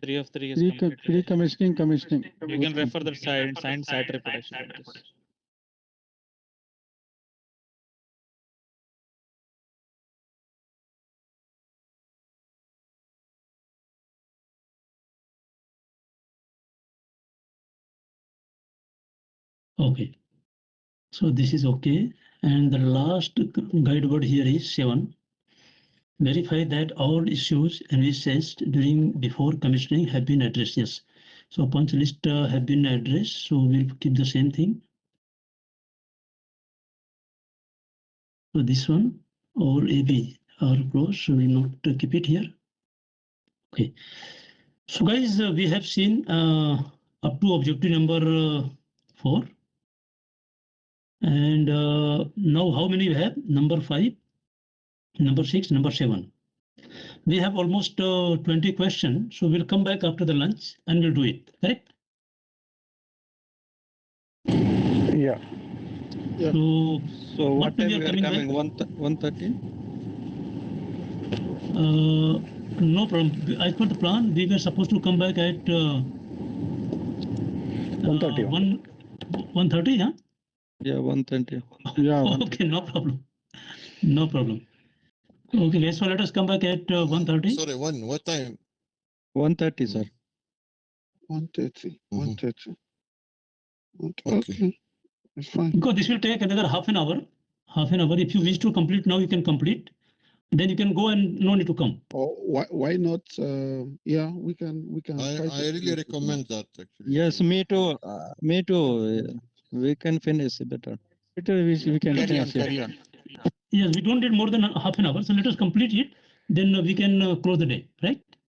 3 of 3 is completed. Pre-commissioning. You can refer the signed site reputation notice. Okay. So this is okay. And the last guide word here is 7. Verify that all issues envisaged before commissioning have been addressed. Yes. So punch list have been addressed. So we'll keep the same thing. So this one or AB are closed. So we'll not keep it here. Okay. So guys, we have seen up to objective number 4. And now how many we have? Number 5, number 6, number 7. We have almost 20 questions. So we'll come back after the lunch and we'll do it. Correct? Yeah. So what time we are coming? 1:30? No problem. As per the plan, we were supposed to come back at 1:30. 1:30, yeah? Yeah, 1:30. Yeah. Okay, no problem. No problem. Okay, guys, so let us come back at 1:30. Sorry, what time? 1:30, sir. 1:30. Mhm. 1:30. Okay. Okay. It's fine. Because this will take another half an hour. Half an hour. If you wish to complete now, you can complete. Then you can go and no need to come. Or why not? Yeah, we can. I really recommend that actually. Yes, me too. Me too. We can finish better. We can Carry on. Yes, we don't need more than half an hour. So let us complete it. Then we can close the day, right?